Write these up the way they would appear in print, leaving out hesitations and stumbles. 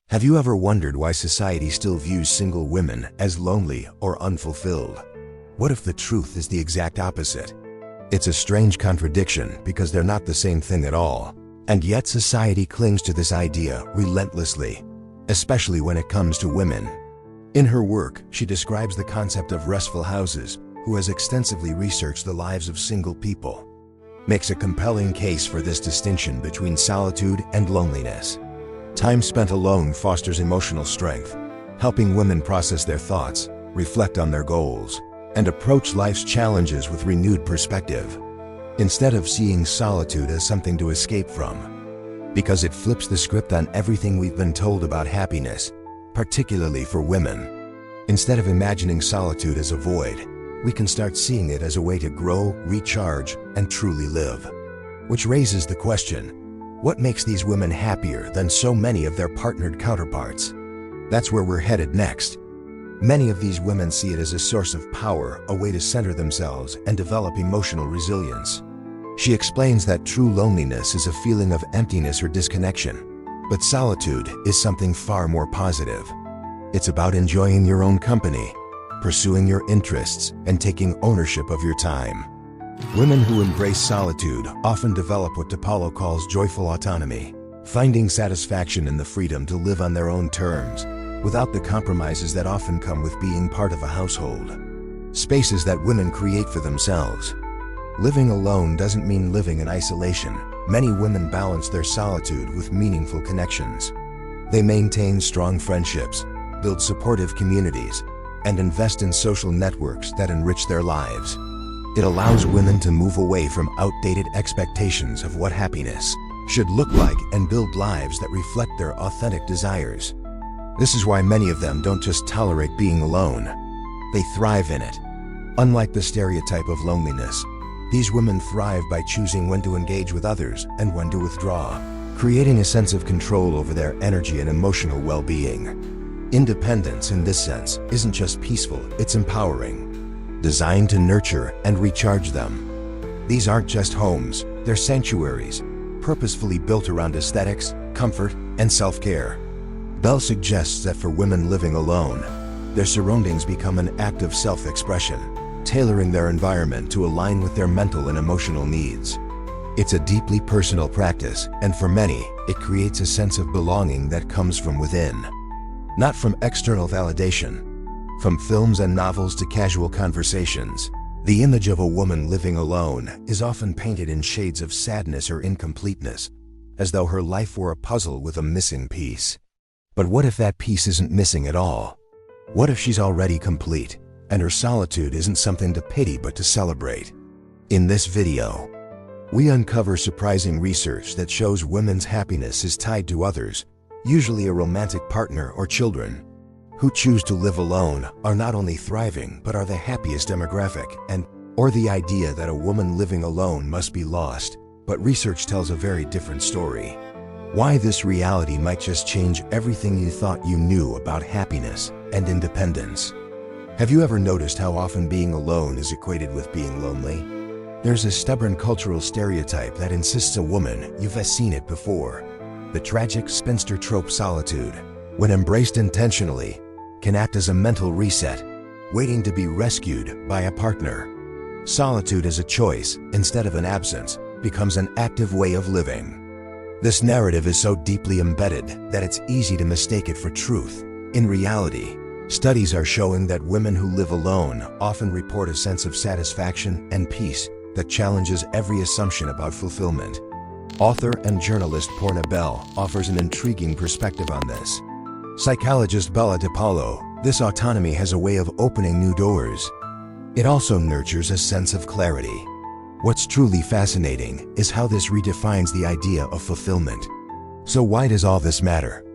Have you ever wondered why society still views single women as lonely or unfulfilled? What if the truth is the exact opposite? It's a strange contradiction because they're not the same thing at all. And yet society clings to this idea relentlessly, especially when it comes to women. In her work, she describes the concept of Restful houses, who has extensively researched the lives of single people, makes a compelling case for this distinction between solitude and loneliness. Time spent alone fosters emotional strength, helping women process their thoughts, reflect on their goals, and approach life's challenges with renewed perspective, instead of seeing solitude as something to escape from, because it flips the script on everything we've been told about happiness, particularly for women. Instead of imagining solitude as a void, we can start seeing it as a way to grow, recharge, and truly live. Which raises the question, what makes these women happier than so many of their partnered counterparts? That's where we're headed next. Many of these women see it as a source of power, a way to center themselves and develop emotional resilience. She explains that true loneliness is a feeling of emptiness or disconnection, but solitude is something far more positive. It's about enjoying your own company, pursuing your interests, and taking ownership of your time. Women who embrace solitude often develop what DePaulo calls joyful autonomy, finding satisfaction in the freedom to live on their own terms, without the compromises that often come with being part of a household. Spaces that women create for themselves. Living alone doesn't mean living in isolation. Many women balance their solitude with meaningful connections. They maintain strong friendships, build supportive communities, and invest in social networks that enrich their lives. It allows women to move away from outdated expectations of what happiness should look like and build lives that reflect their authentic desires. This is why many of them don't just tolerate being alone, they thrive in it. Unlike the stereotype of loneliness, these women thrive by choosing when to engage with others and when to withdraw, creating a sense of control over their energy and emotional well-being. Independence in this sense isn't just peaceful, it's empowering, designed to nurture and recharge them. These aren't just homes, they're sanctuaries, purposefully built around aesthetics, comfort, and self-care. Bell suggests that for women living alone, their surroundings become an act of self-expression, tailoring their environment to align with their mental and emotional needs. It's a deeply personal practice, and for many, it creates a sense of belonging that comes from within, not from external validation. From films and novels to casual conversations, the image of a woman living alone is often painted in shades of sadness or incompleteness, as though her life were a puzzle with a missing piece. But what if that piece isn't missing at all? What if she's already complete, and her solitude isn't something to pity but to celebrate? In this video, we uncover surprising research that shows women's happiness is tied to others, usually a romantic partner or children. Who choose to live alone are not only thriving but are the happiest demographic, or the idea that a woman living alone must be lost, but research tells a very different story. Why this reality might just change everything you thought you knew about happiness and independence. Have you ever noticed how often being alone is equated with being lonely? There's a stubborn cultural stereotype that insists a woman, you've seen it before, the tragic spinster trope solitude, when embraced intentionally, can act as a mental reset, waiting to be rescued by a partner. Solitude as a choice, instead of an absence, becomes an active way of living. This narrative is so deeply embedded that it's easy to mistake it for truth. In reality, studies are showing that women who live alone often report a sense of satisfaction and peace that challenges every assumption about fulfillment. Author and journalist Porna Bell offers an intriguing perspective on this. Psychologist Bella DePaulo, this autonomy has a way of opening new doors. It also nurtures a sense of clarity. What's truly fascinating is how this redefines the idea of fulfillment. So why does all this matter?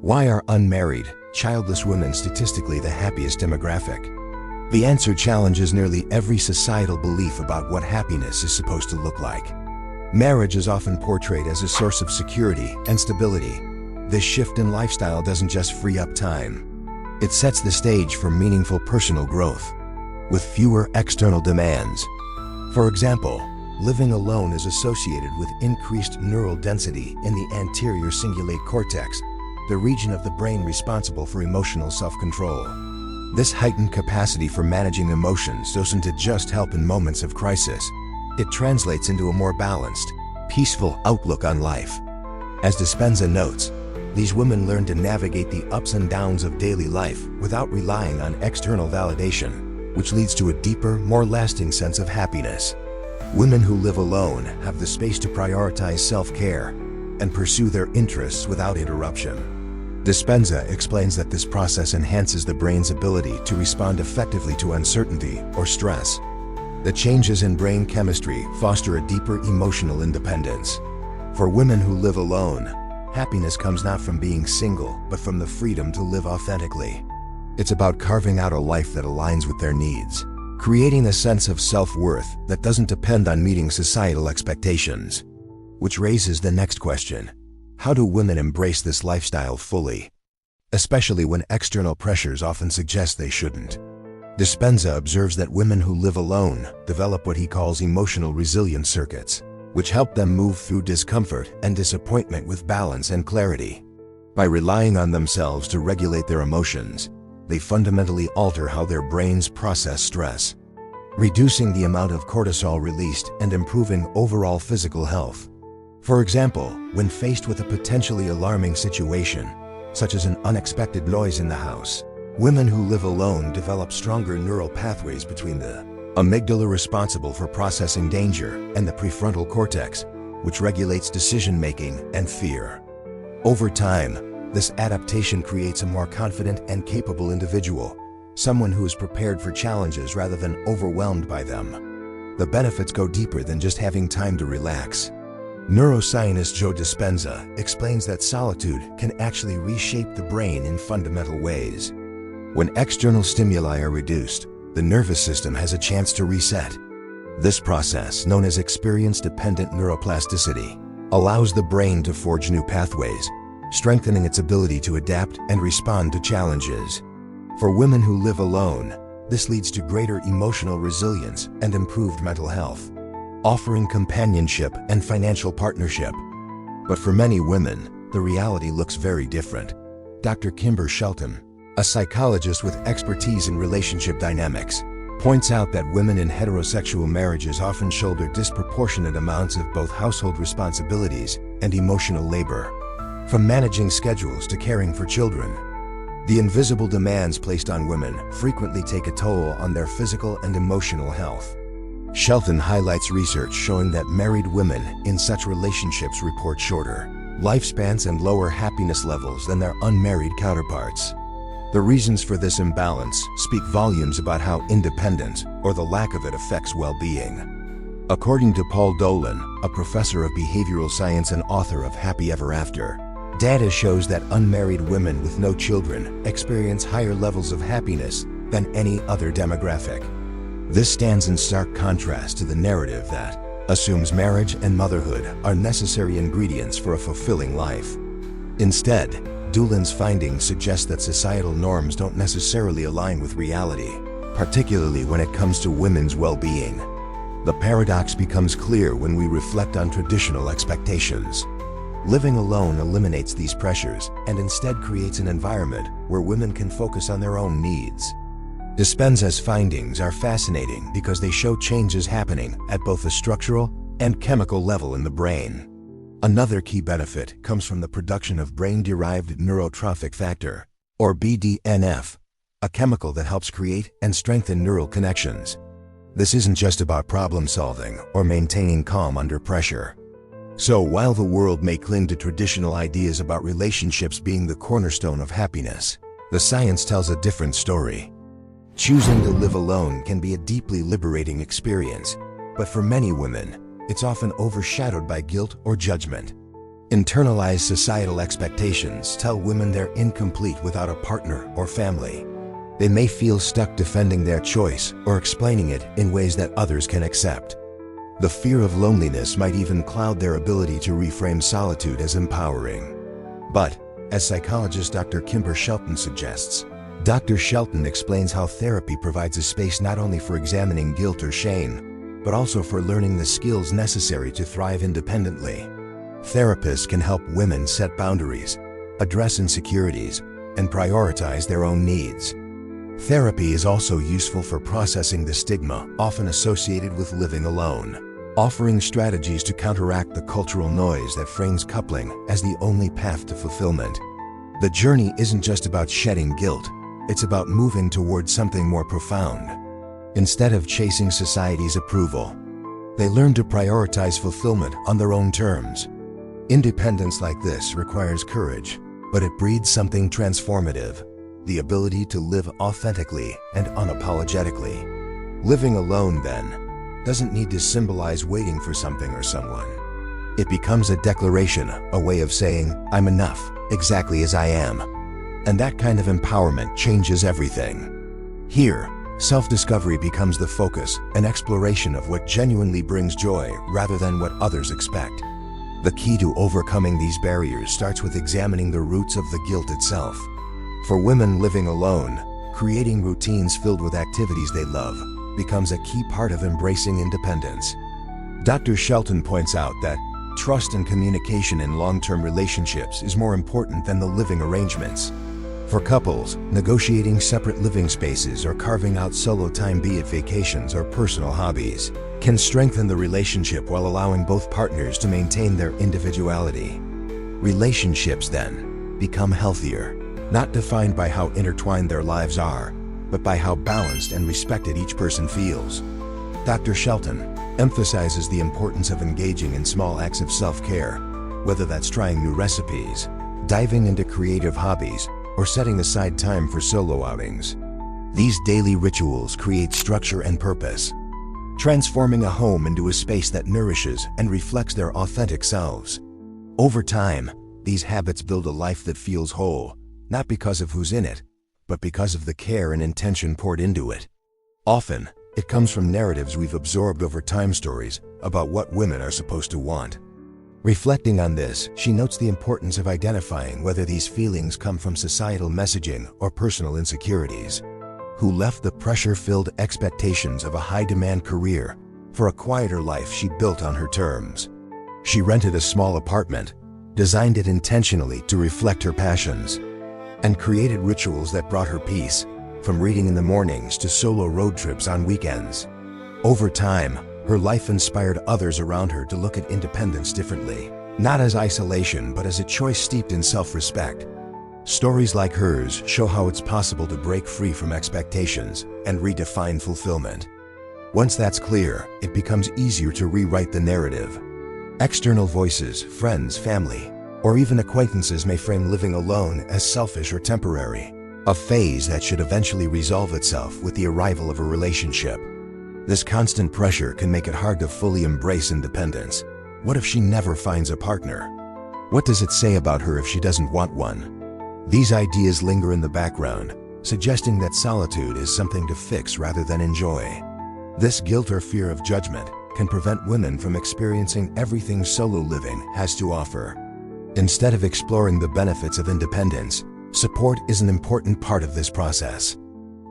Why are unmarried, childless women statistically the happiest demographic? The answer challenges nearly every societal belief about what happiness is supposed to look like. Marriage is often portrayed as a source of security and stability. This shift in lifestyle doesn't just free up time. It sets the stage for meaningful personal growth, with fewer external demands. For example, living alone is associated with increased neural density in the anterior cingulate cortex, the region of the brain responsible for emotional self-control. This heightened capacity for managing emotions doesn't just help in moments of crisis. It translates into a more balanced, peaceful outlook on life. As Dispenza notes, these women learn to navigate the ups and downs of daily life without relying on external validation, which leads to a deeper, more lasting sense of happiness. Women who live alone have the space to prioritize self-care and pursue their interests without interruption. Dispenza explains that this process enhances the brain's ability to respond effectively to uncertainty or stress. The changes in brain chemistry foster a deeper emotional independence. For women who live alone, happiness comes not from being single, but from the freedom to live authentically. It's about carving out a life that aligns with their needs, creating a sense of self-worth that doesn't depend on meeting societal expectations. Which raises the next question: how do women embrace this lifestyle fully, especially when external pressures often suggest they shouldn't? Dispenza observes that women who live alone develop what he calls emotional resilience circuits, which help them move through discomfort and disappointment with balance and clarity. By relying on themselves to regulate their emotions, they fundamentally alter how their brains process stress, reducing the amount of cortisol released and improving overall physical health. For example, when faced with a potentially alarming situation, such as an unexpected noise in the house, women who live alone develop stronger neural pathways between the amygdala, responsible for processing danger, and the prefrontal cortex, which regulates decision-making and fear. Over time, this adaptation creates a more confident and capable individual, someone who is prepared for challenges rather than overwhelmed by them. The benefits go deeper than just having time to relax. Neuroscientist Joe Dispenza explains that solitude can actually reshape the brain in fundamental ways. When external stimuli are reduced, the nervous system has a chance to reset. This process, known as experience-dependent neuroplasticity, allows the brain to forge new pathways, strengthening its ability to adapt and respond to challenges. For women who live alone, this leads to greater emotional resilience and improved mental health, offering companionship and financial partnership. But for many women, the reality looks very different. Dr. Kimber Shelton, a psychologist with expertise in relationship dynamics, points out that women in heterosexual marriages often shoulder disproportionate amounts of both household responsibilities and emotional labor. From managing schedules to caring for children, the invisible demands placed on women frequently take a toll on their physical and emotional health. Shelton highlights research showing that married women in such relationships report shorter lifespans and lower happiness levels than their unmarried counterparts. The reasons for this imbalance speak volumes about how independence, or the lack of it, affects well-being. According to Paul Dolan, a professor of behavioral science and author of Happy Ever After, data shows that unmarried women with no children experience higher levels of happiness than any other demographic. This stands in stark contrast to the narrative that assumes marriage and motherhood are necessary ingredients for a fulfilling life. Instead, Dolan's findings suggest that societal norms don't necessarily align with reality, particularly when it comes to women's well-being. The paradox becomes clear when we reflect on traditional expectations. Living alone eliminates these pressures and instead creates an environment where women can focus on their own needs. Dispenza's findings are fascinating because they show changes happening at both the structural and chemical level in the brain. Another key benefit comes from the production of brain-derived neurotrophic factor, or BDNF, a chemical that helps create and strengthen neural connections. This isn't just about problem-solving or maintaining calm under pressure. So while the world may cling to traditional ideas about relationships being the cornerstone of happiness, the science tells a different story. Choosing to live alone can be a deeply liberating experience, but for many women, it's often overshadowed by guilt or judgment. Internalized societal expectations tell women they're incomplete without a partner or family. They may feel stuck defending their choice or explaining it in ways that others can accept. The fear of loneliness might even cloud their ability to reframe solitude as empowering. But, as psychologist Dr. Kimber Shelton suggests, Dr. Shelton explains how therapy provides a space not only for examining guilt or shame, but also for learning the skills necessary to thrive independently. Therapists can help women set boundaries, address insecurities, and prioritize their own needs. Therapy is also useful for processing the stigma often associated with living alone, offering strategies to counteract the cultural noise that frames coupling as the only path to fulfillment. The journey isn't just about shedding guilt, it's about moving towards something more profound. Instead of chasing society's approval, they learn to prioritize fulfillment on their own terms. Independence like this requires courage, but it breeds something transformative: the ability to live authentically and unapologetically. Living alone, then, doesn't need to symbolize waiting for something or someone. It becomes a declaration, a way of saying, "I'm enough, exactly as I am." And that kind of empowerment changes everything. Here, self-discovery becomes the focus, an exploration of what genuinely brings joy rather than what others expect. The key to overcoming these barriers starts with examining the roots of the guilt itself. For women living alone, creating routines filled with activities they love becomes a key part of embracing independence. Dr. Shelton points out that trust and communication in long-term relationships is more important than the living arrangements. For couples, negotiating separate living spaces or carving out solo time, be it vacations or personal hobbies, can strengthen the relationship while allowing both partners to maintain their individuality. Relationships, then, become healthier, not defined by how intertwined their lives are, but by how balanced and respected each person feels. Dr. Shelton emphasizes the importance of engaging in small acts of self-care, whether that's trying new recipes, diving into creative hobbies, or setting aside time for solo outings. These daily rituals create structure and purpose, transforming a home into a space that nourishes and reflects their authentic selves. Over time, these habits build a life that feels whole, not because of who's in it, but because of the care and intention poured into it. Often, it comes from narratives we've absorbed over time, stories about what women are supposed to want. Reflecting on this, she notes the importance of identifying whether these feelings come from societal messaging or personal insecurities. Who left the pressure-filled expectations of a high-demand career for a quieter life she built on her terms? She rented a small apartment, designed it intentionally to reflect her passions, and created rituals that brought her peace, from reading in the mornings to solo road trips on weekends. Over time, her life inspired others around her to look at independence differently, not as isolation but as a choice steeped in self-respect. Stories like hers show how it's possible to break free from expectations and redefine fulfillment. Once that's clear, it becomes easier to rewrite the narrative. External voices, friends, family, or even acquaintances may frame living alone as selfish or temporary, a phase that should eventually resolve itself with the arrival of a relationship. This constant pressure can make it hard to fully embrace independence. What if she never finds a partner? What does it say about her if she doesn't want one? These ideas linger in the background, suggesting that solitude is something to fix rather than enjoy. This guilt or fear of judgment can prevent women from experiencing everything solo living has to offer. Instead of exploring the benefits of independence, support is an important part of this process.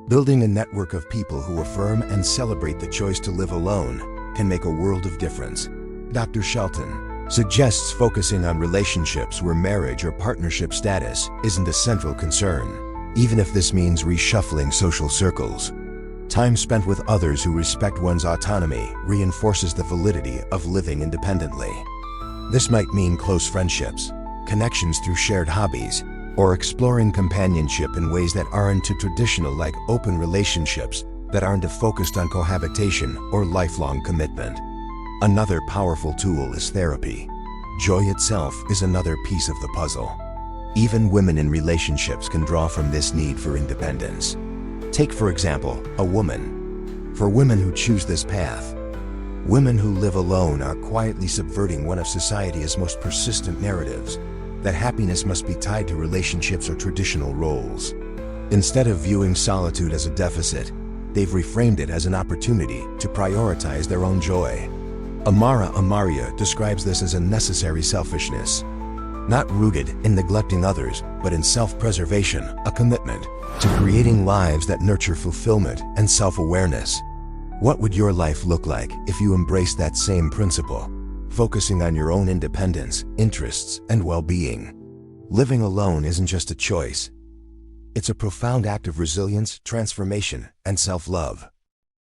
Building a network of people who affirm and celebrate the choice to live alone can make a world of difference. Dr. Shelton suggests focusing on relationships where marriage or partnership status isn't a central concern, even if this means reshuffling social circles. Time spent with others who respect one's autonomy reinforces the validity of living independently. This might mean close friendships, connections through shared hobbies, or exploring companionship in ways that aren't too traditional, like open relationships that aren't focused on cohabitation or lifelong commitment. Another powerful tool is therapy. Joy itself is another piece of the puzzle. Even women in relationships can draw from this need for independence. Take, for example, a woman. For women who choose this path, women who live alone are quietly subverting one of society's most persistent narratives, that happiness must be tied to relationships or traditional roles. Instead of viewing solitude as a deficit, they've reframed it as an opportunity to prioritize their own joy. Amara Amaria describes this as a necessary selfishness, not rooted in neglecting others, but in self-preservation, a commitment to creating lives that nurture fulfillment and self-awareness. What would your life look like if you embraced that same principle, focusing on your own independence, interests, and well-being? Living alone isn't just a choice. It's a profound act of resilience, transformation, and self-love.